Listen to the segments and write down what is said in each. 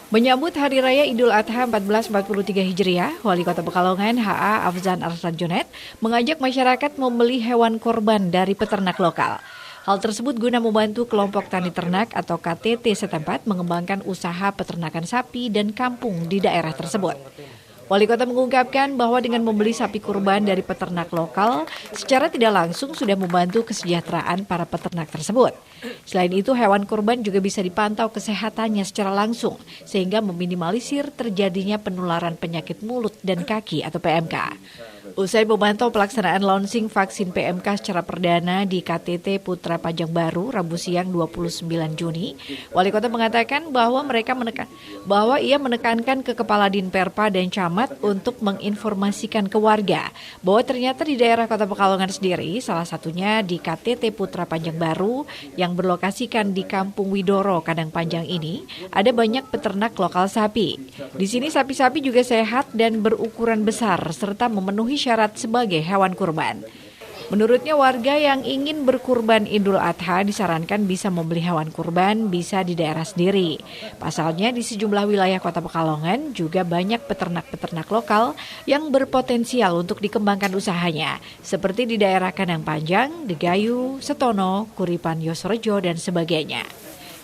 Menyambut Hari Raya Idul Adha 1443 Hijriah, Wali Kota Pekalongan H.A. Afzan Arslanjonet mengajak masyarakat membeli hewan korban dari peternak lokal. Hal tersebut guna membantu kelompok tani ternak atau KTT setempat mengembangkan usaha peternakan sapi dan kampung di daerah tersebut. Wali Kota mengungkapkan bahwa dengan membeli sapi kurban dari peternak lokal, secara tidak langsung sudah membantu kesejahteraan para peternak tersebut. Selain itu, hewan kurban juga bisa dipantau kesehatannya secara langsung, sehingga meminimalisir terjadinya penularan penyakit mulut dan kaki atau PMK. Usai memantau pelaksanaan launching vaksin PMK secara perdana di KTT Putra Panjang Baru, Rabu siang 29 Juni, Wali Kota mengatakan bahwa ia menekankan ke Kepala Dinperpa dan Camat untuk menginformasikan ke warga bahwa ternyata di daerah Kota Pekalongan sendiri, salah satunya di KTT Putra Panjang Baru yang berlokasikan di Kampung Widoro, Kadang Panjang ini, ada banyak peternak lokal sapi. Di sini sapi-sapi juga sehat dan berukuran besar serta memenuhi syarat sebagai hewan kurban. Menurutnya, warga yang ingin berkurban Idul Adha disarankan bisa membeli hewan kurban bisa di daerah sendiri. Pasalnya di sejumlah wilayah Kota Pekalongan juga banyak peternak-peternak lokal yang berpotensial untuk dikembangkan usahanya, seperti di daerah Kadang Panjang, Degayu, Setono, Kuripan Yosrejo, dan sebagainya.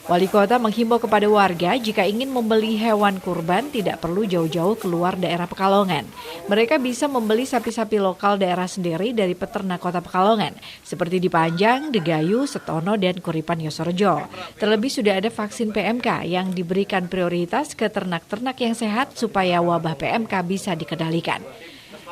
Wali Kota menghimbau kepada warga jika ingin membeli hewan kurban tidak perlu jauh-jauh keluar daerah Pekalongan. Mereka bisa membeli sapi-sapi lokal daerah sendiri dari peternak Kota Pekalongan, seperti di Panjang, Degayu, Setono, dan Kuripan Yosrejo. Terlebih sudah ada vaksin PMK yang diberikan prioritas ke ternak-ternak yang sehat supaya wabah PMK bisa dikendalikan.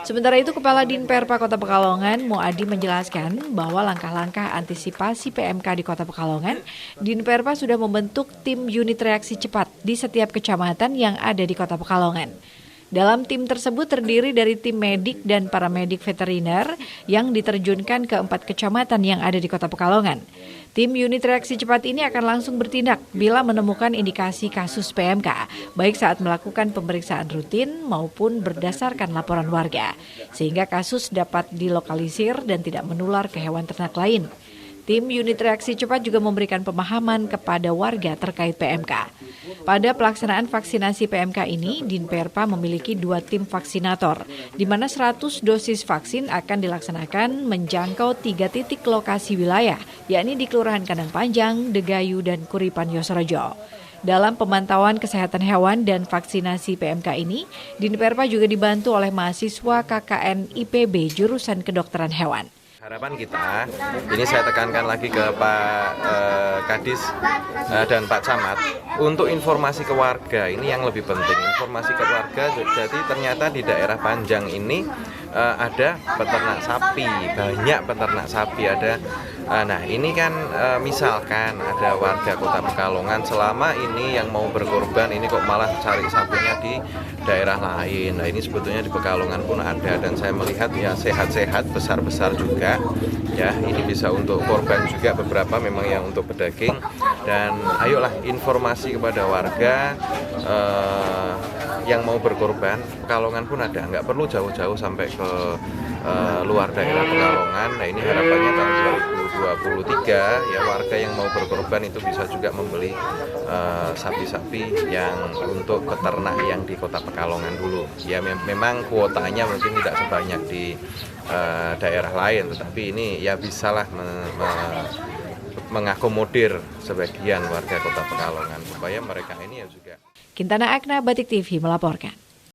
Sementara itu, Kepala Dinperpa Kota Pekalongan, Muadi, menjelaskan bahwa langkah-langkah antisipasi PMK di Kota Pekalongan, Dinperpa sudah membentuk tim unit reaksi cepat di setiap kecamatan yang ada di Kota Pekalongan. Dalam tim tersebut terdiri dari tim medik dan paramedik veteriner yang diterjunkan ke 4 kecamatan yang ada di Kota Pekalongan. Tim unit reaksi cepat ini akan langsung bertindak bila menemukan indikasi kasus PMK, baik saat melakukan pemeriksaan rutin maupun berdasarkan laporan warga, sehingga kasus dapat dilokalisir dan tidak menular ke hewan ternak lain. Tim unit reaksi cepat juga memberikan pemahaman kepada warga terkait PMK. Pada pelaksanaan vaksinasi PMK ini, Dinperpa memiliki 2 tim vaksinator, di mana 100 dosis vaksin akan dilaksanakan menjangkau 3 titik lokasi wilayah, yakni di Kelurahan Kadang Panjang, Degayu, dan Kuripan Yosrejo. Dalam pemantauan kesehatan hewan dan vaksinasi PMK ini, Dinperpa juga dibantu oleh mahasiswa KKN IPB jurusan kedokteran hewan. Harapan kita, ini saya tekankan lagi ke Pak Kadis dan Pak Camat, untuk informasi ke warga, ini yang lebih penting, informasi ke warga. Jadi ternyata di daerah Panjang ini ada peternak sapi, banyak peternak sapi ada. Nah ini kan misalkan ada warga Kota Pekalongan selama ini yang mau berkorban, ini kok malah cari sapinya di daerah lain. Nah ini sebetulnya di Pekalongan pun ada, dan saya melihat ya sehat-sehat, besar-besar juga. Ya ini bisa untuk korban juga, beberapa memang yang untuk pedaging. Dan ayolah informasi kepada warga yang mau berkorban. Pekalongan pun ada, nggak perlu jauh-jauh sampai ke luar daerah Pekalongan. Nah ini harapannya tahun 2023 ya warga yang mau berkorban itu bisa juga membeli sapi-sapi yang untuk peternak yang di Kota Pekalongan dulu. Ya memang kuotanya mungkin tidak sebanyak di daerah lain, tetapi ini ya bisalah mengakomodir sebagian warga Kota Pekalongan supaya mereka ini ya juga. Kintana Akna, Batik TV melaporkan.